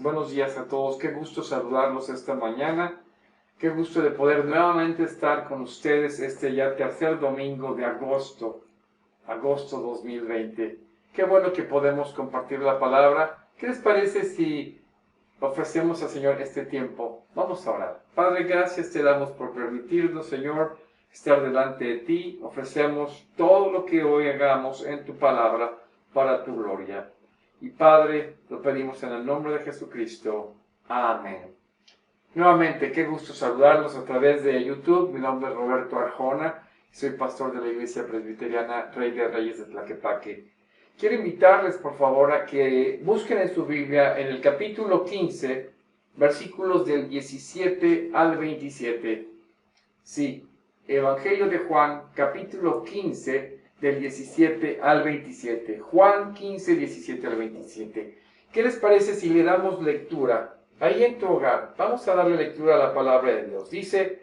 buenos días a todos. Qué gusto saludarlos esta mañana. Qué gusto de poder nuevamente estar con ustedes este ya tercer domingo de agosto 2020. Qué bueno que podemos compartir la palabra. ¿Qué les parece si ofrecemos al Señor este tiempo? Vamos a orar. Padre, gracias te damos por permitirnos, Señor, estar delante de ti. Ofrecemos todo lo que hoy hagamos en tu palabra para tu gloria. Y Padre, lo pedimos en el nombre de Jesucristo. Amén. Nuevamente, qué gusto saludarlos a través de YouTube. Mi nombre es Roberto Arjona. Soy pastor de la Iglesia Presbiteriana Rey de Reyes de Tlaquepaque. Quiero invitarles, por favor, a que busquen en su Biblia en el capítulo 15, versículos del 17 al 27. Sí, Evangelio de Juan, capítulo 15, del 17 al 27. Juan 15, 17 al 27. ¿Qué les parece si le damos lectura? Ahí en tu hogar, vamos a darle lectura a la palabra de Dios. Dice,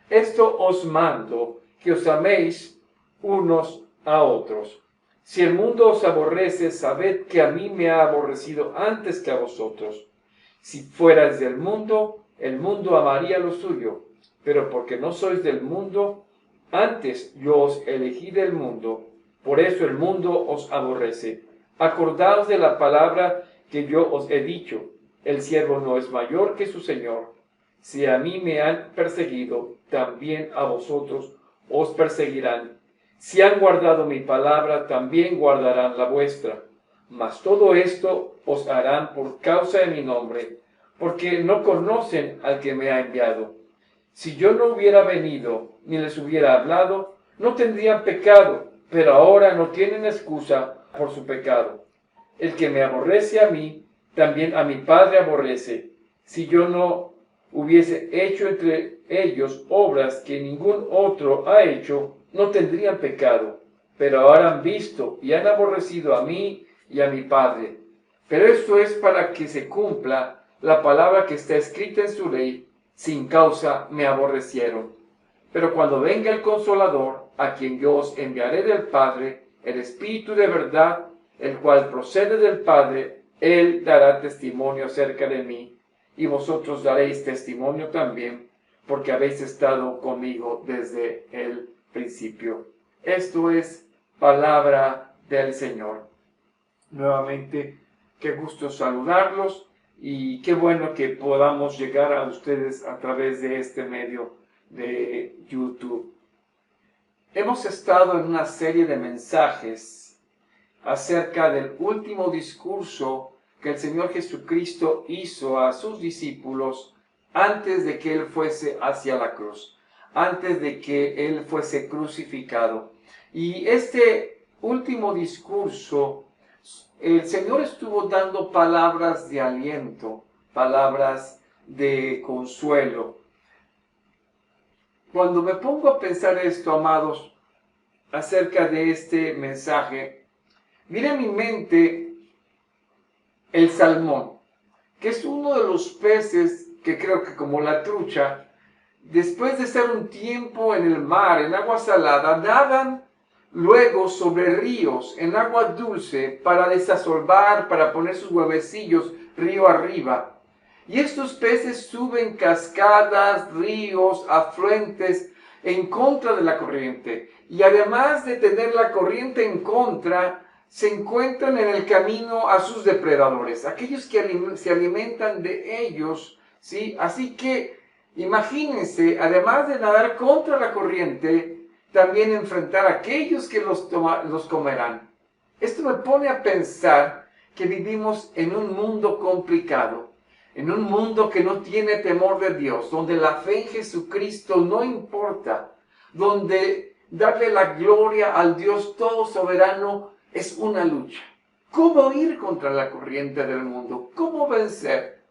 esto os mando, que os améis unos a otros. Si el mundo os aborrece, sabed que a mí me ha aborrecido antes que a vosotros. Si fuerais del mundo, el mundo amaría lo suyo. Pero porque no sois del mundo, antes yo os elegí del mundo, por eso el mundo os aborrece. Acordaos de la palabra que yo os he dicho, el siervo no es mayor que su Señor. Si a mí me han perseguido, también a vosotros os perseguirán. Si han guardado mi palabra, también guardarán la vuestra. Mas todo esto os harán por causa de mi nombre, porque no conocen al que me ha enviado. Si yo no hubiera venido, ni les hubiera hablado, no tendrían pecado, pero ahora no tienen excusa por su pecado. El que me aborrece a mí, también a mi Padre aborrece. Si yo no hubiese hecho entre ellos obras que ningún otro ha hecho, no tendrían pecado. Pero ahora han visto y han aborrecido a mí y a mi Padre. Pero esto es para que se cumpla la palabra que está escrita en su ley, sin causa me aborrecieron. Pero cuando venga el Consolador, a quien yo os enviaré del Padre, el Espíritu de verdad, el cual procede del Padre, Él dará testimonio acerca de mí, y vosotros daréis testimonio también, porque habéis estado conmigo desde el principio. Esto es palabra del Señor. Nuevamente, qué gusto saludarlos. Y qué bueno que podamos llegar a ustedes a través de este medio de YouTube. Hemos estado en una serie de mensajes acerca del último discurso que el Señor Jesucristo hizo a sus discípulos antes de que Él fuese hacia la cruz, antes de que Él fuese crucificado. Y este último discurso, el Señor estuvo dando palabras de aliento, palabras de consuelo. Cuando me pongo a pensar esto, amados, acerca de este mensaje, viene a mi mente el salmón, que es uno de los peces que creo que como la trucha, después de estar un tiempo en el mar, en agua salada, nadan luego sobre ríos en agua dulce para desasolvar, para poner sus huevecillos río arriba. Y estos peces suben cascadas, ríos, afluentes en contra de la corriente. Y además de tener la corriente en contra, se encuentran en el camino a sus depredadores, aquellos que se alimentan de ellos, ¿sí? Así que imagínense, además de nadar contra la corriente, también enfrentar a aquellos que los comerán. Esto me pone a pensar que vivimos en un mundo complicado, en un mundo que no tiene temor de Dios, donde la fe en Jesucristo no importa, donde darle la gloria al Dios todo soberano es una lucha. ¿Cómo ir contra la corriente del mundo? ¿Cómo vencer?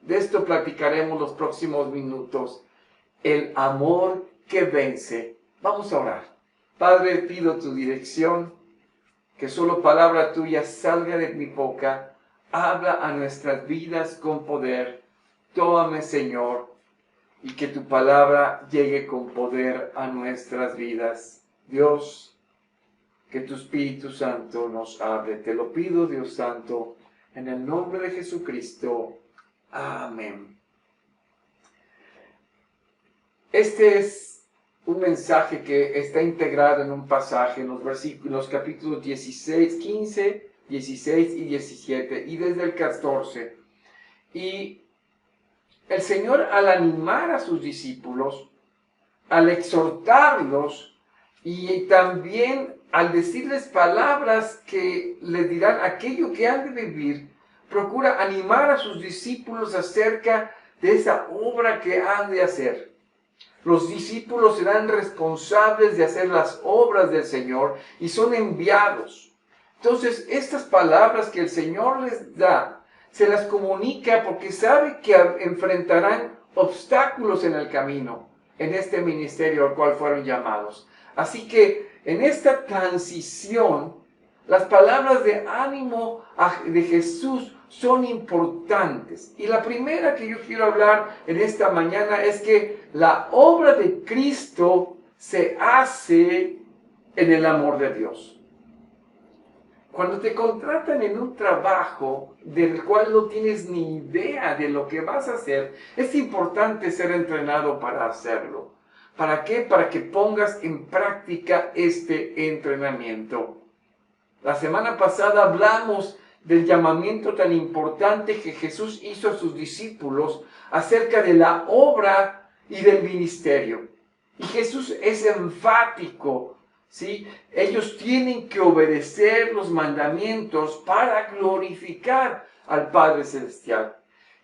De esto platicaremos los próximos minutos. El amor que vence. Vamos a orar. Padre, pido tu dirección, que solo palabra tuya salga de mi boca. Habla a nuestras vidas con poder. Tómame, Señor, y que tu palabra llegue con poder a nuestras vidas. Dios, que tu Espíritu Santo nos hable. Te lo pido, Dios Santo, En el nombre de Jesucristo. Amén. Este es un mensaje que está integrado en un pasaje en los versículos, capítulos 16, 15, 16 y 17, y desde el 14. Y el Señor, al animar a sus discípulos, al exhortarlos y también al decirles palabras que les dirán aquello que han de vivir, procura animar a sus discípulos acerca de esa obra que han de hacer. Los discípulos serán responsables de hacer las obras del Señor y son enviados. Entonces, estas palabras que el Señor les da, se las comunica porque sabe que enfrentarán obstáculos en el camino, en este ministerio al cual fueron llamados. Así que en esta transición, las palabras de ánimo de Jesús son importantes. Y la primera que yo quiero hablar en esta mañana es que la obra de Cristo se hace en el amor de Dios. Cuando te contratan en un trabajo del cual no tienes ni idea de lo que vas a hacer, es importante ser entrenado para hacerlo. ¿Para qué? Para que pongas en práctica este entrenamiento. La semana pasada hablamos del llamamiento tan importante que Jesús hizo a sus discípulos acerca de la obra y del ministerio. Y Jesús es enfático, ¿sí? Ellos tienen que obedecer los mandamientos para glorificar al Padre Celestial.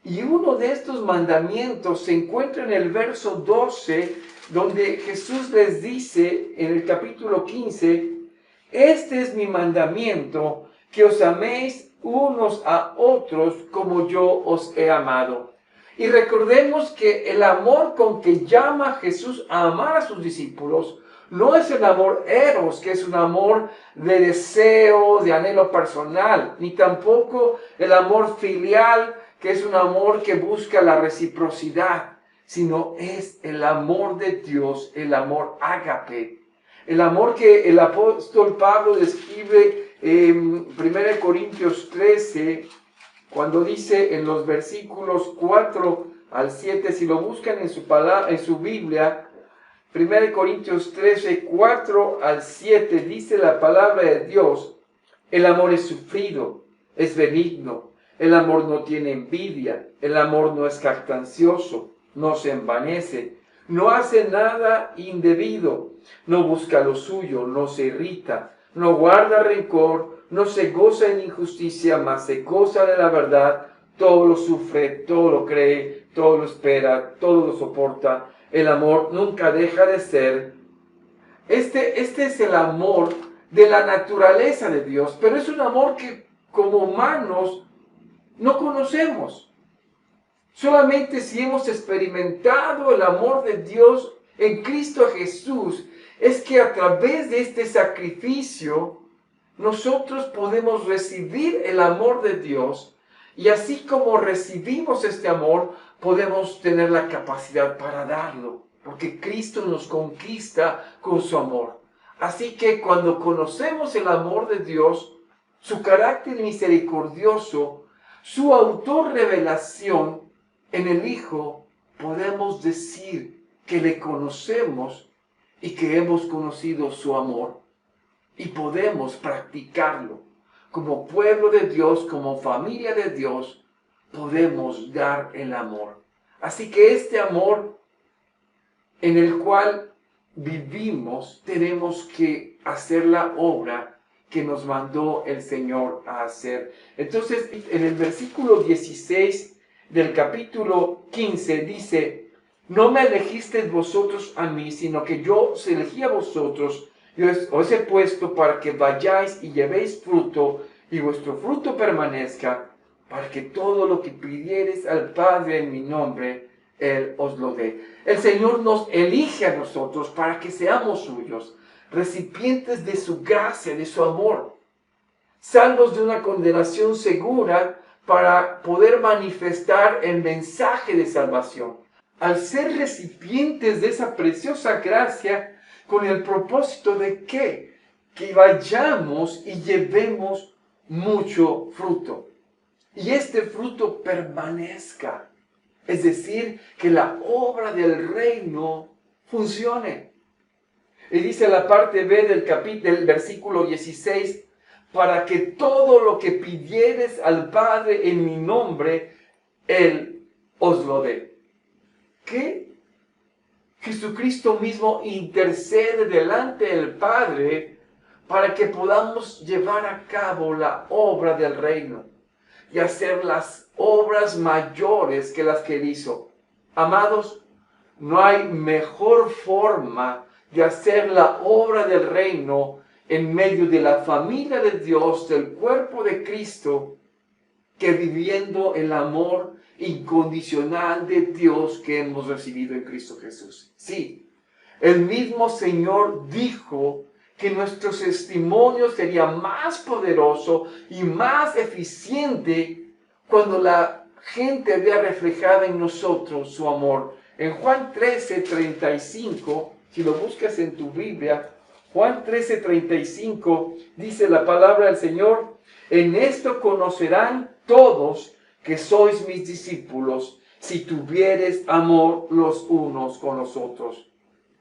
Y uno de estos mandamientos se encuentra en el verso 12, donde Jesús les dice en el capítulo 15, este es mi mandamiento, que os améis unos a otros como yo os he amado. Y recordemos que el amor con que llama Jesús a amar a sus discípulos no es el amor eros, que es un amor de deseo, de anhelo personal, ni tampoco el amor filial, que es un amor que busca la reciprocidad, sino es el amor de Dios, el amor ágape. El amor que el apóstol Pablo describe en 1 Corintios 13, cuando dice en los versículos 4 al 7, si lo buscan en su Biblia, 1 Corintios 13, 4 al 7, dice la palabra de Dios, el amor es sufrido, es benigno, el amor no tiene envidia, el amor no es jactancioso, no se envanece, no hace nada indebido, no busca lo suyo, no se irrita, no guarda rencor, no se goza en injusticia, mas se goza de la verdad, todo lo sufre, todo lo cree, todo lo espera, todo lo soporta. El amor nunca deja de ser. Este es el amor de la naturaleza de Dios, pero es un amor que como humanos no conocemos. Solamente si hemos experimentado el amor de Dios en Cristo Jesús, es que a través de este sacrificio nosotros podemos recibir el amor de Dios, y así como recibimos este amor, podemos tener la capacidad para darlo, porque Cristo nos conquista con su amor. Así que cuando conocemos el amor de Dios, su carácter misericordioso, su autorrevelación en el Hijo, podemos decir que le conocemos y que hemos conocido su amor, y podemos practicarlo. Como pueblo de Dios, como familia de Dios, podemos dar el amor. Así que este amor en el cual vivimos, tenemos que hacer la obra que nos mandó el Señor a hacer. Entonces, en el versículo 16 del capítulo 15 dice, no me elegisteis vosotros a mí, sino que yo os elegí a vosotros, y os he puesto para que vayáis y llevéis fruto, y vuestro fruto permanezca, para que todo lo que pidiereis al Padre en mi nombre, Él os lo dé. El Señor nos elige a nosotros para que seamos suyos, recipientes de su gracia, de su amor, salvos de una condenación segura para poder manifestar el mensaje de salvación. Al ser recipientes de esa preciosa gracia, con el propósito de ¿qué? Que vayamos y llevemos mucho fruto. y este fruto permanezca. Es decir, que la obra del reino funcione. Y dice la parte B del versículo 16, para que todo lo que pidieres al Padre en mi nombre, Él os lo dé. ¿Qué? Jesucristo mismo intercede delante del Padre para que podamos llevar a cabo la obra del reino y hacer las obras mayores que las que Él hizo. Amados, no hay mejor forma de hacer la obra del reino en medio de la familia de Dios, del cuerpo de Cristo, que viviendo el amor incondicional de Dios que hemos recibido en Cristo Jesús. Sí, el mismo Señor dijo que nuestro testimonio sería más poderoso y más eficiente cuando la gente vea reflejada en nosotros su amor. En Juan 13:35, si lo buscas en tu Biblia, Juan 13:35 dice la palabra del Señor: en esto conocerán todos que sois mis discípulos, si tuviereis amor los unos con los otros.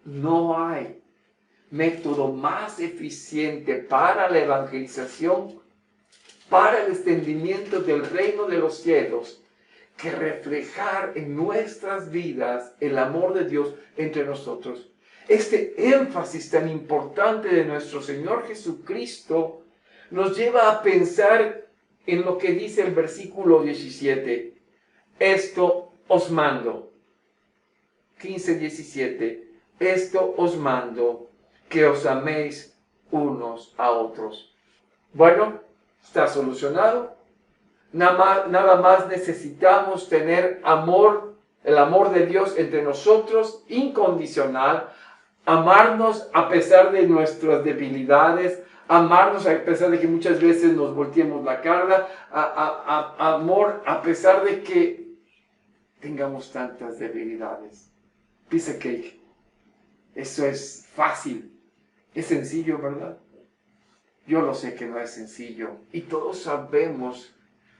No hay método más eficiente para la evangelización, para el extendimiento del reino de los cielos, que reflejar en nuestras vidas el amor de Dios entre nosotros. Este énfasis tan importante de nuestro Señor Jesucristo nos lleva a pensar en lo que dice el versículo 17. Esto os mando. 15:17. Esto os mando, que os améis unos a otros. Bueno, está solucionado. Nada más necesitamos tener amor, el amor de Dios entre nosotros, incondicional. Amarnos a pesar de nuestras debilidades, amarnos a pesar de que muchas veces nos volteemos la cara, amor a pesar de que tengamos tantas debilidades. Piece of cake. Eso es fácil, es sencillo, ¿verdad? Yo lo sé que no es sencillo y todos sabemos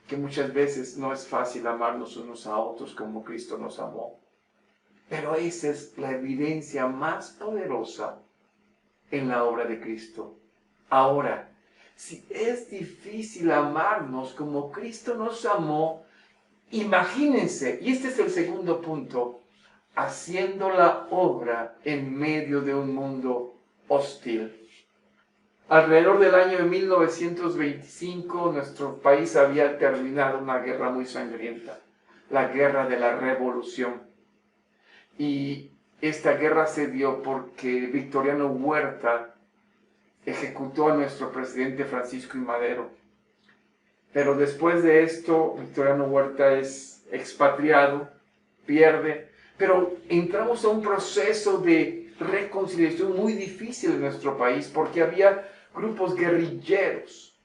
que muchas veces no es fácil amarnos unos a otros como Cristo nos amó. Pero esa es la evidencia más poderosa en la obra de Cristo. Ahora, si es difícil amarnos como Cristo nos amó, imagínense, y este es el segundo punto, haciendo la obra en medio de un mundo hostil. Alrededor del año de 1925, nuestro país había terminado una guerra muy sangrienta, la guerra de la Revolución. Y esta guerra se dio porque Victoriano Huerta ejecutó a nuestro presidente Francisco I. Madero. Pero después de esto, Victoriano Huerta es expatriado, pierde, pero entramos a un proceso de reconciliación muy difícil en nuestro país porque había grupos guerrilleros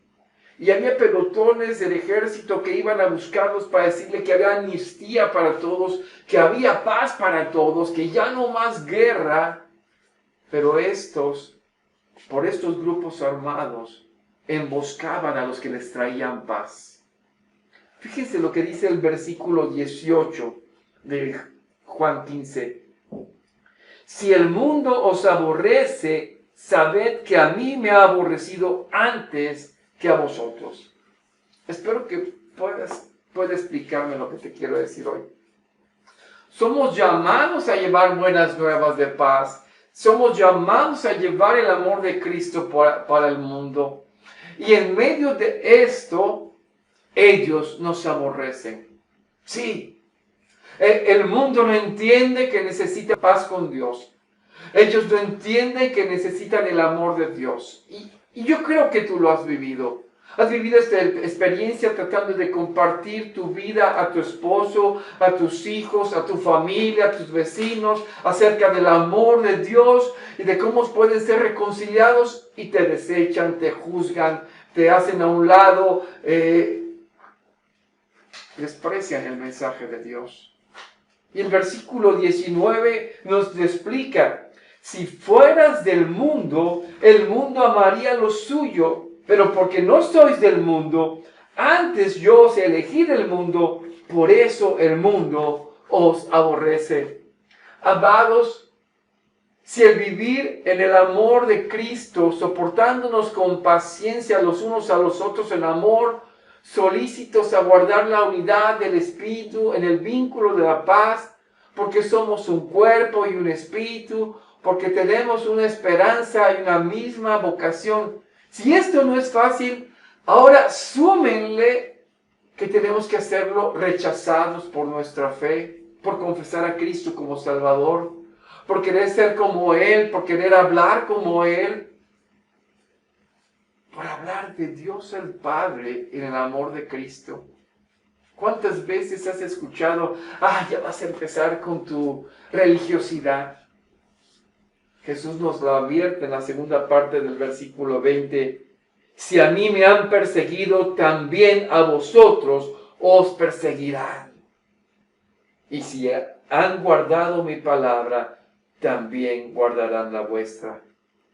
y había pelotones del ejército que iban a buscarlos para decirle que había amnistía para todos, que había paz para todos, que ya no más guerra. Pero por estos grupos armados, emboscaban a los que les traían paz. Fíjense lo que dice el versículo 18 de Juan 15. Si el mundo os aborrece, sabed que a mí me ha aborrecido antes que a vosotros. Espero que pueda explicarme lo que te quiero decir hoy. Somos llamados a llevar buenas nuevas de paz. Somos llamados a llevar el amor de Cristo para el mundo. Y en medio de esto, ellos nos aborrecen. Sí, el mundo no entiende que necesita paz con Dios. Ellos no entienden que necesitan el amor de Dios. Y yo creo que tú lo has vivido. Has vivido esta experiencia tratando de compartir tu vida a tu esposo, a tus hijos, a tu familia, a tus vecinos, acerca del amor de Dios y de cómo pueden ser reconciliados y te desechan, te juzgan, te hacen a un lado, desprecian el mensaje de Dios. Y el versículo 19 nos explica: si fueras del mundo, el mundo amaría lo suyo, pero porque no sois del mundo, Antes yo os elegí del mundo, por eso el mundo os aborrece. Amados, si el vivir en el amor de Cristo, soportándonos con paciencia los unos a los otros en amor, solícitos a guardar la unidad del Espíritu en el vínculo de la paz, porque somos un cuerpo y un espíritu, porque tenemos una esperanza y una misma vocación. Si esto no es fácil, ahora súmenle que tenemos que hacerlo rechazados por nuestra fe, por confesar a Cristo como Salvador, por querer ser como Él, por querer hablar como Él, por hablar de Dios el Padre en el amor de Cristo. ¿Cuántas veces has escuchado, ya vas a empezar con tu religiosidad? Jesús nos lo advierte en la segunda parte del versículo 20. Si a mí me han perseguido, también a vosotros os perseguirán. Y si han guardado mi palabra, también guardarán la vuestra.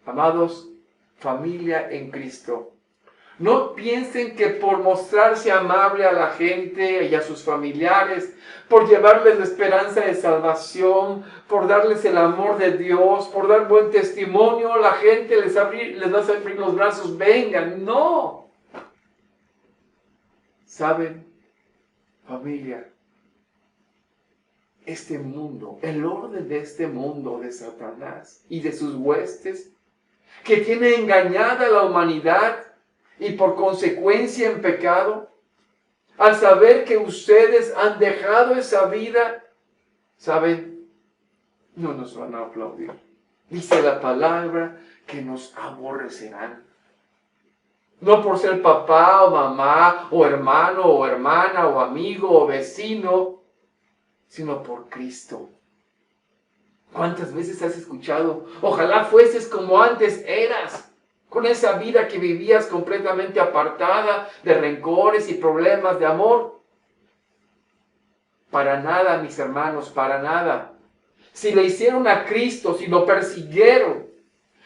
Amados, familia en Cristo, no piensen que por mostrarse amable a la gente y a sus familiares, por llevarles la esperanza de salvación, por darles el amor de Dios, por dar buen testimonio, la gente les va a abrir los brazos, vengan. No. ¿Saben, familia? Este mundo, el orden de este mundo de Satanás y de sus huestes, que tiene engañada a la humanidad y por consecuencia en pecado, al saber que ustedes han dejado esa vida, ¿saben? No nos van a aplaudir. Dice la palabra que nos aborrecerán. No por ser papá o mamá o hermano o hermana o amigo o vecino, sino por Cristo. ¿Cuántas veces has escuchado? Ojalá fueses como antes eras, con esa vida que vivías completamente apartada de rencores y problemas de amor. Para nada, mis hermanos, para nada. Si le hicieron a Cristo, si lo persiguieron,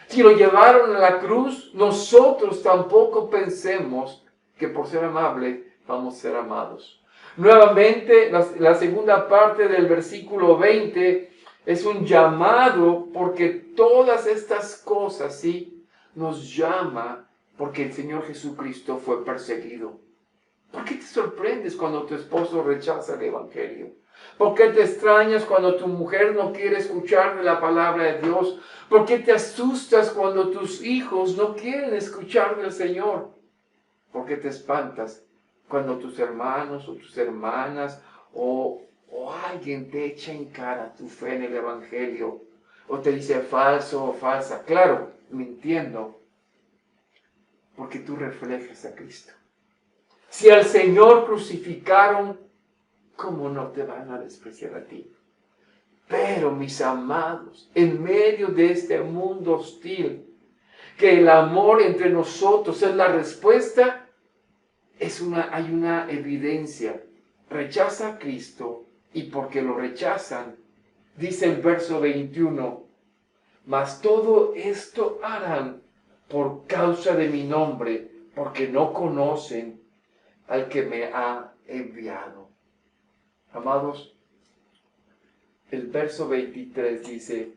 si lo llevaron a la cruz, nosotros tampoco pensemos que por ser amable vamos a ser amados. Nuevamente, la segunda parte del versículo 20 es un llamado, porque todas estas cosas, ¿sí?, nos llama porque el Señor Jesucristo fue perseguido. ¿Por qué te sorprendes cuando tu esposo rechaza el Evangelio? ¿Por qué te extrañas cuando tu mujer no quiere escuchar de la palabra de Dios? ¿Por qué te asustas cuando tus hijos no quieren escuchar del Señor? ¿Por qué te espantas cuando tus hermanos o tus hermanas o alguien te echa en cara tu fe en el Evangelio? O te dice falso o falsa. Claro, mintiendo, porque tú reflejas a Cristo. Si al Señor crucificaron, ¿cómo no te van a despreciar a ti? Pero, mis amados, en medio de este mundo hostil, que el amor entre nosotros es la respuesta, hay una evidencia. Rechaza a Cristo, y porque lo rechazan, dice el verso 21, mas todo esto harán por causa de mi nombre, porque no conocen al que me ha enviado. Amados, el verso 23 dice,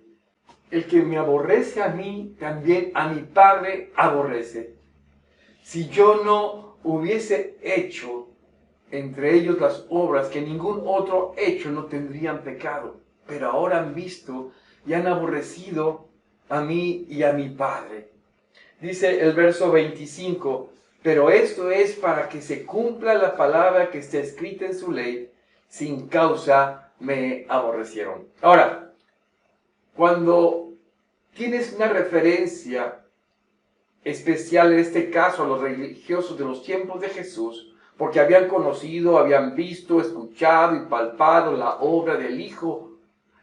el que me aborrece a mí, también a mi Padre aborrece. Si yo no hubiese hecho entre ellos las obras que ningún otro hecho, no tendrían pecado. Pero ahora han visto y han aborrecido a mí y a mi Padre. Dice el verso 25, pero esto es para que se cumpla la palabra que está escrita en su ley, sin causa me aborrecieron. Ahora, cuando tienes una referencia especial, en este caso a los religiosos de los tiempos de Jesús, porque habían conocido, habían visto, escuchado y palpado la obra del Hijo,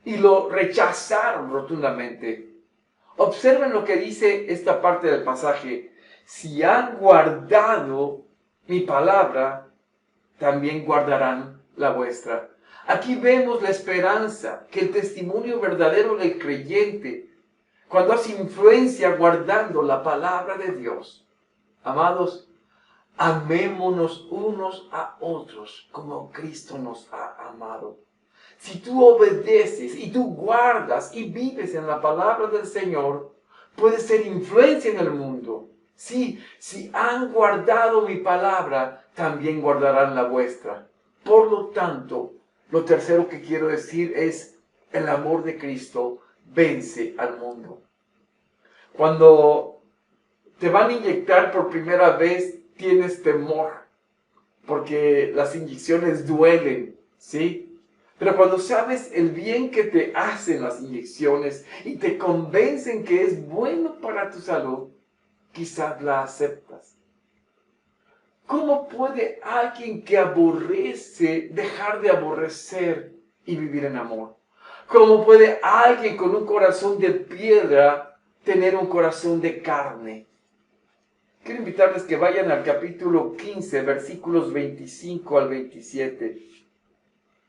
y lo rechazaron rotundamente. Observen lo que dice esta parte del pasaje. Si han guardado mi palabra, también guardarán la vuestra. Aquí vemos la esperanza, que el testimonio verdadero del creyente, cuando hace influencia guardando la palabra de Dios. Amados, Amémonos unos a otros como Cristo nos ha amado. Si tú obedeces y tú guardas y vives en la palabra del Señor, puedes ser influencia en el mundo. Sí, si han guardado mi palabra, también guardarán la vuestra. Por lo tanto, lo tercero que quiero decir es, el amor de Cristo vence al mundo. Cuando te van a inyectar por primera vez, tienes temor, porque las inyecciones duelen, ¿sí? Pero cuando sabes el bien que te hacen las inyecciones y te convencen que es bueno para tu salud, quizás la aceptas. ¿Cómo puede alguien que aborrece dejar de aborrecer y vivir en amor? ¿Cómo puede alguien con un corazón de piedra tener un corazón de carne? Quiero invitarles que vayan al capítulo 15, versículos 25 al 27.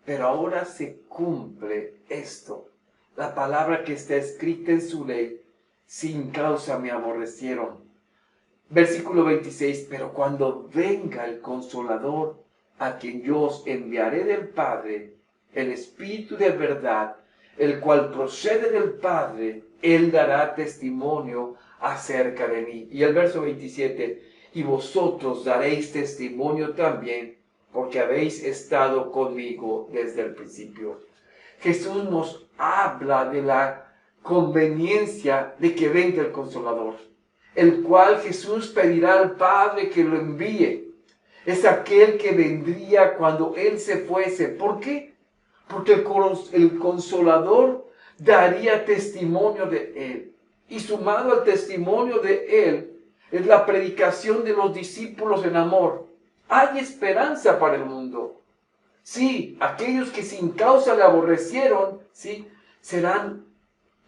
Pero ahora se cumple esto, la palabra que está escrita en su ley, sin causa me aborrecieron. Versículo 26, pero cuando venga el Consolador, a quien yo os enviaré del Padre, el Espíritu de verdad, el cual procede del Padre, Él dará testimonio acerca de mí. Y el verso 27, y vosotros daréis testimonio también, porque habéis estado conmigo desde el principio. Jesús nos habla de la conveniencia de que venga el Consolador, el cual Jesús pedirá al Padre que lo envíe. Es aquel que vendría cuando Él se fuese. ¿Por qué? Porque el Consolador daría testimonio de Él. Y sumado al testimonio de Él, es la predicación de los discípulos en amor. Hay esperanza para el mundo. Sí, aquellos que sin causa le aborrecieron, sí, serán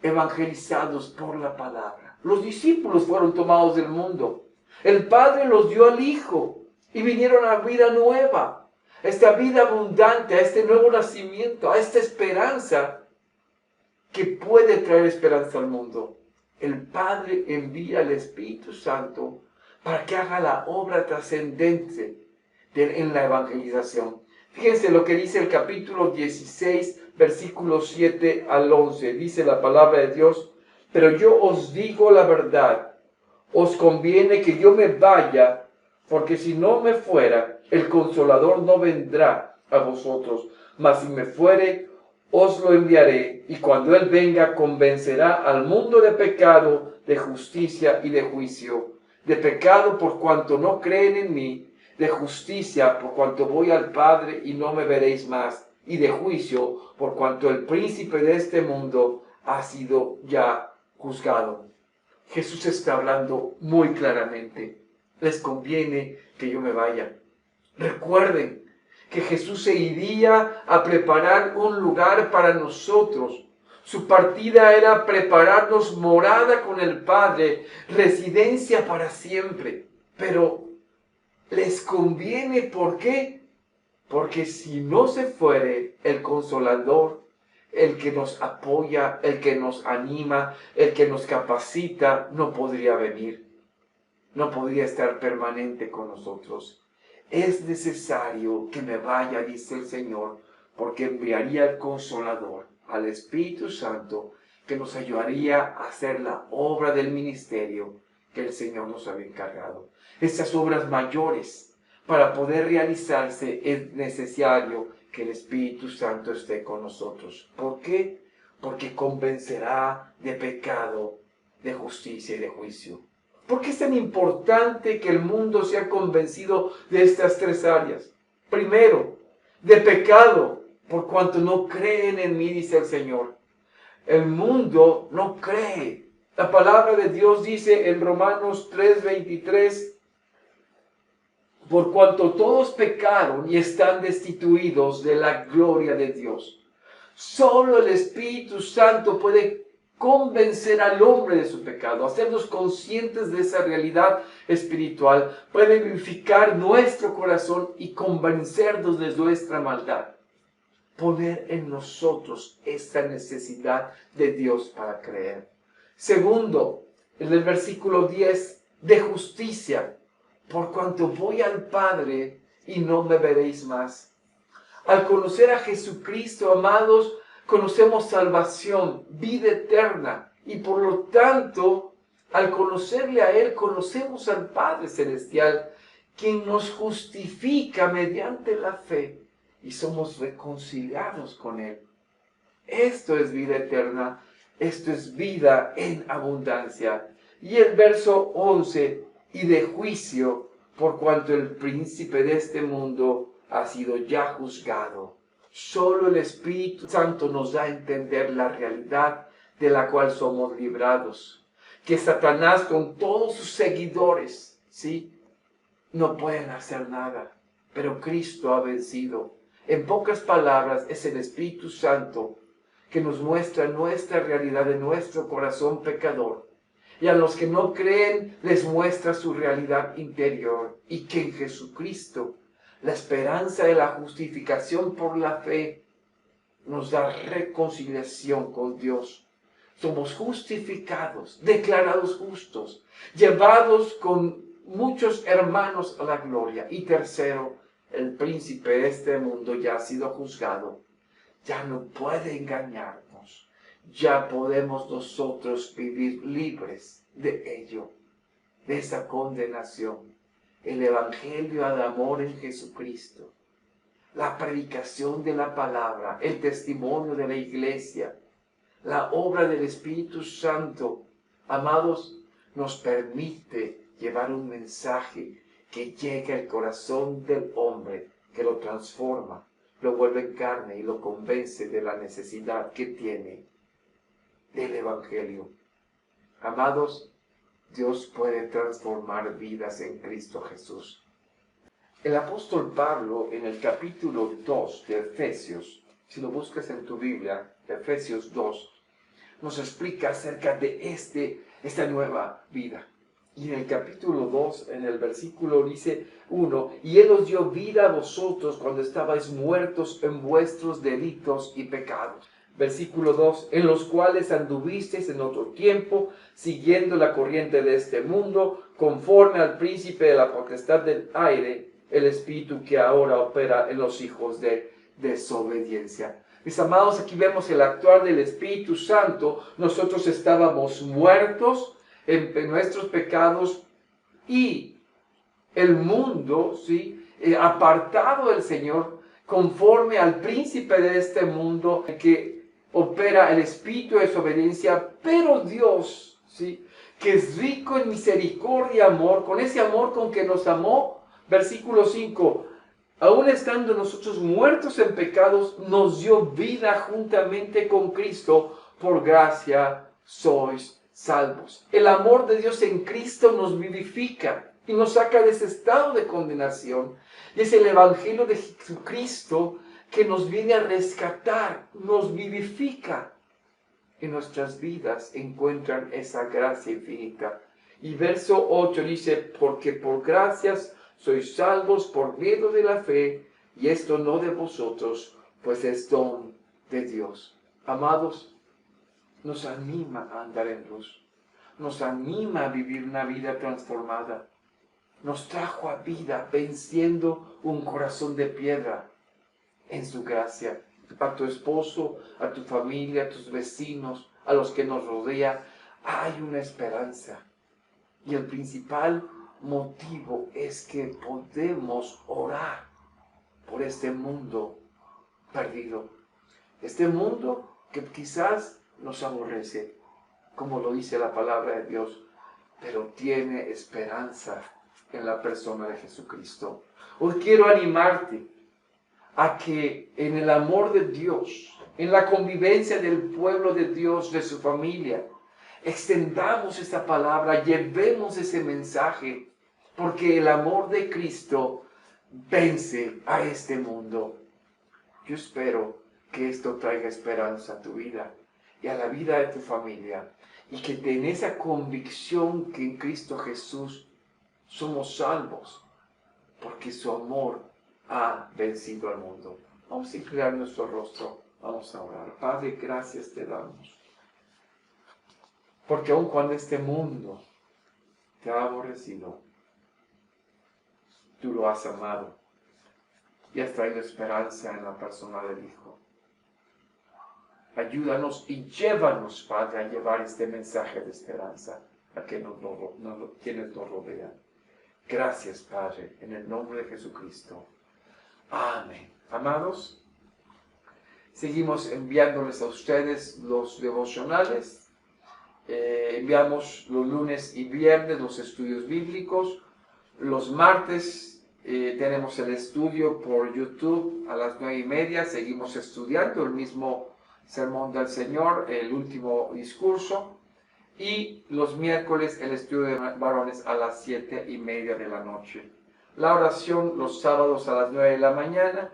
evangelizados por la palabra. Los discípulos fueron tomados del mundo. El Padre los dio al Hijo y vinieron a vida nueva, a esta vida abundante, a este nuevo nacimiento, a esta esperanza que puede traer esperanza al mundo. El Padre envía al Espíritu Santo para que haga la obra trascendente en la evangelización. Fíjense lo que dice el capítulo 16, versículos 7 al 11. Dice la palabra de Dios, pero yo os digo la verdad, os conviene que yo me vaya, porque si no me fuera, el Consolador no vendrá a vosotros, mas si me fuere, os lo enviaré, y cuando Él venga, convencerá al mundo de pecado, de justicia y de juicio. De pecado por cuanto no creen en mí, de justicia por cuanto voy al Padre y no me veréis más, y de juicio por cuanto el príncipe de este mundo ha sido ya juzgado. Jesús está hablando muy claramente. Les conviene que yo me vaya. Recuerden que Jesús se iría a preparar un lugar para nosotros. Su partida era prepararnos morada con el Padre, residencia para siempre. Pero les conviene, ¿por qué? Porque si no se fuere el Consolador, el que nos apoya, el que nos anima, el que nos capacita, no podría venir. No podría estar permanente con nosotros. Es necesario que me vaya, dice el Señor, porque enviaría al Consolador, al Espíritu Santo, que nos ayudaría a hacer la obra del ministerio que el Señor nos había encargado. Estas obras mayores, para poder realizarse, es necesario que el Espíritu Santo esté con nosotros. ¿Por qué? Porque convencerá de pecado, de justicia y de juicio. ¿Por qué es tan importante que el mundo sea convencido de estas tres áreas? Primero, de pecado, por cuanto no creen en mí, dice el Señor. El mundo no cree. La palabra de Dios dice en Romanos 3:23, por cuanto todos pecaron y están destituidos de la gloria de Dios. Solo el Espíritu Santo puede convencer al hombre de su pecado, hacernos conscientes de esa realidad espiritual, puede vivificar nuestro corazón y convencernos de nuestra maldad. Poner en nosotros esta necesidad de Dios para creer. Segundo, en el versículo 10, de justicia. por cuanto voy al Padre y no me veréis más. Al conocer a Jesucristo, amados, conocemos salvación, vida eterna, y por lo tanto, al conocerle a Él, conocemos al Padre Celestial, quien nos justifica mediante la fe y somos reconciliados con Él. Esto es vida eterna, esto es vida en abundancia. Y el verso 11, y de juicio, por cuanto el príncipe de este mundo ha sido ya juzgado. Solo el Espíritu Santo nos da a entender la realidad de la cual somos librados. Que Satanás con todos sus seguidores, ¿sí?, no pueden hacer nada, pero Cristo ha vencido. En pocas palabras, es el Espíritu Santo que nos muestra nuestra realidad de nuestro corazón pecador. Y a los que no creen les muestra su realidad interior, y que en Jesucristo, la esperanza de la justificación por la fe, nos da reconciliación con Dios. Somos justificados, declarados justos, llevados con muchos hermanos a la gloria. Y tercero, el príncipe de este mundo ya ha sido juzgado. Ya no puede engañarnos. Ya podemos nosotros vivir libres de ello, de esa condenación. El evangelio de amor en Jesucristo, la predicación de la palabra, el testimonio de la iglesia, la obra del Espíritu Santo, amados, nos permite llevar un mensaje que llegue al corazón del hombre, que lo transforma, lo vuelve en carne y lo convence de la necesidad que tiene del Evangelio. Amados, Dios puede transformar vidas en Cristo Jesús. El apóstol Pablo, en el capítulo 2 de Efesios, si lo buscas en tu Biblia, Efesios 2, nos explica acerca de esta nueva vida. Y en el capítulo 2, en el versículo dice 1, y Él os dio vida a vosotros cuando estabais muertos en vuestros delitos y pecados. Versículo 2, en los cuales anduvisteis en otro tiempo, siguiendo la corriente de este mundo, conforme al príncipe de la potestad del aire, el espíritu que ahora opera en los hijos de desobediencia. Mis amados, aquí vemos el actuar del Espíritu Santo. Nosotros estábamos muertos en nuestros pecados y el mundo, ¿sí?, apartado del Señor, conforme al príncipe de este mundo que opera el espíritu de desobediencia, pero Dios, ¿sí?, que es rico en misericordia y amor, con ese amor con que nos amó, versículo 5, aún estando nosotros muertos en pecados, nos dio vida juntamente con Cristo, por gracia sois salvos. El amor de Dios en Cristo nos vivifica y nos saca de ese estado de condenación. Y es el Evangelio de Jesucristo que nos viene a rescatar, nos vivifica. En nuestras vidas encuentran esa gracia infinita. Y verso 8 dice, porque por gracias sois salvos por medio de la fe, y esto no de vosotros, pues es don de Dios. Amados, nos anima a andar en luz, nos anima a vivir una vida transformada. Nos trajo a vida venciendo un corazón de piedra en su gracia. A tu esposo, a tu familia, a tus vecinos, a los que nos rodean, hay una esperanza. Y el principal motivo es que podemos orar por este mundo perdido. Este mundo que quizás nos aborrece, como lo dice la palabra de Dios, pero tiene esperanza en la persona de Jesucristo. Hoy quiero animarte a que en el amor de Dios, en la convivencia del pueblo de Dios, de su familia, extendamos esta palabra, llevemos ese mensaje, porque el amor de Cristo vence a este mundo. Yo espero que esto traiga esperanza a tu vida y a la vida de tu familia, y que en esa convicción que en Cristo Jesús somos salvos, porque su amor ha vencido al mundo. Vamos a inclinar nuestro rostro, vamos a orar. Padre, gracias te damos, porque aun cuando este mundo te ha aborrecido, Tú lo has amado y has traído esperanza en la persona del Hijo. Ayúdanos y llévanos, Padre, a llevar este mensaje de esperanza a quienes nos rodean. Gracias, Padre, en el nombre de Jesucristo. Amén. Amados, seguimos enviándoles a ustedes los devocionales. Enviamos los lunes y viernes los estudios bíblicos. Los martes tenemos el estudio por YouTube a las 9:30. Seguimos estudiando el mismo sermón del Señor, el último discurso. Y los miércoles el estudio de varones a las 7:30 de la noche. La oración los sábados a las 9 de la mañana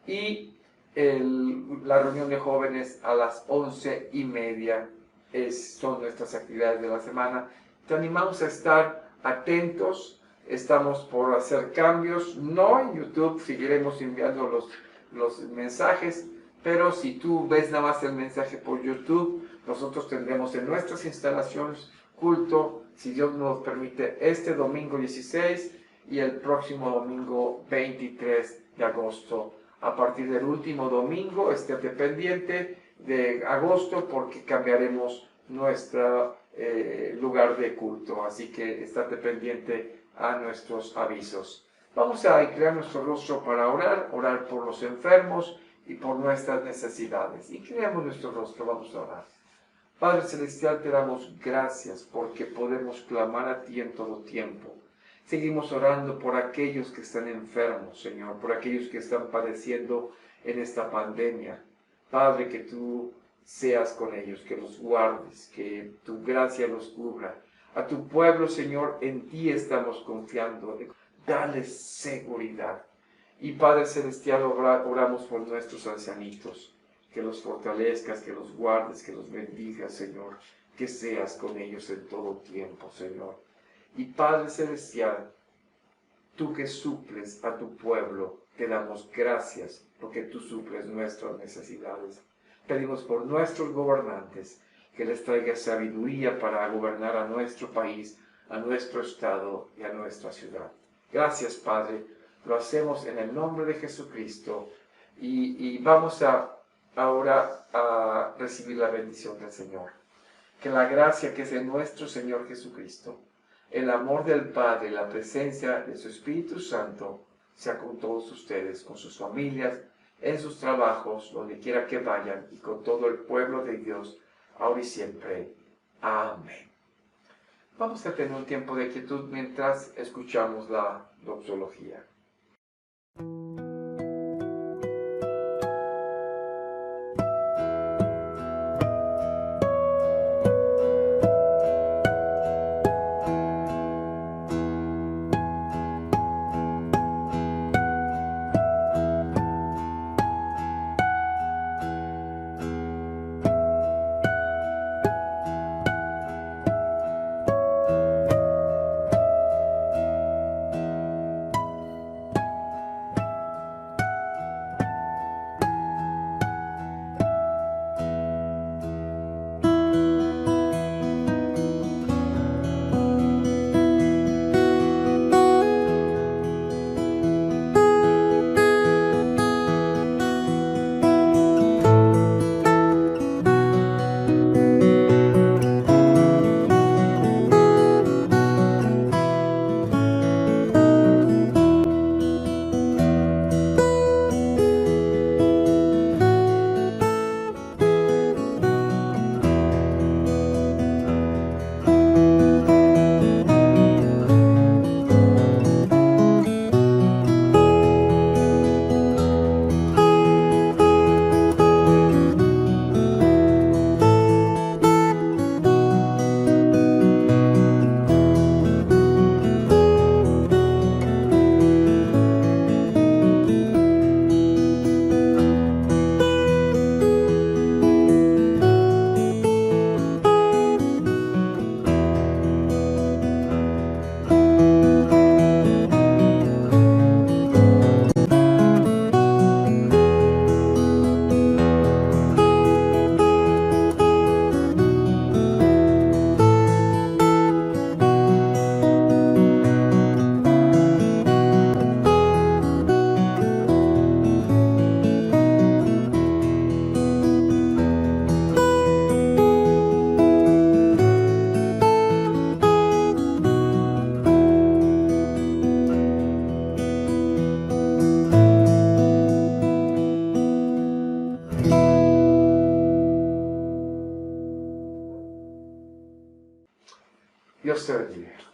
y la reunión de jóvenes a las 11:30. Son nuestras actividades de la semana. Te animamos a estar atentos. Estamos por hacer cambios, no en YouTube, seguiremos enviando los mensajes, pero si tú ves nada más el mensaje por YouTube, nosotros tendremos en nuestras instalaciones culto, si Dios nos permite, este domingo 16 y el próximo domingo 23 de agosto. A partir del último domingo, estate pendiente de agosto porque cambiaremos nuestro lugar de culto, así que estate pendiente a nuestros avisos. Vamos a inclinar nuestro rostro para orar por los enfermos y por nuestras necesidades. Inclinamos nuestro rostro, vamos a orar. Padre Celestial, te damos gracias porque podemos clamar a ti en todo tiempo. Seguimos orando por aquellos que están enfermos, Señor, por aquellos que están padeciendo en esta pandemia. Padre, que tú seas con ellos, que los guardes, que tu gracia los cubra. A tu pueblo, Señor, en ti estamos confiando. Dales seguridad. Y Padre Celestial, oramos por nuestros ancianitos. Que los fortalezcas, que los guardes, que los bendigas, Señor. Que seas con ellos en todo tiempo, Señor. Y Padre Celestial, tú que suples a tu pueblo, te damos gracias porque tú suples nuestras necesidades. Pedimos por nuestros gobernantes que les traiga sabiduría para gobernar a nuestro país, a nuestro estado y a nuestra ciudad. Gracias, Padre. Lo hacemos en el nombre de Jesucristo y vamos ahora a recibir la bendición del Señor. Que la gracia que es de nuestro Señor Jesucristo, el amor del Padre, la presencia de su Espíritu Santo, sea con todos ustedes, con sus familias, en sus trabajos, donde quiera que vayan, y con todo el pueblo de Dios, ahora y siempre. Amén. Vamos a tener un tiempo de quietud mientras escuchamos la doxología. Dios te bendiga.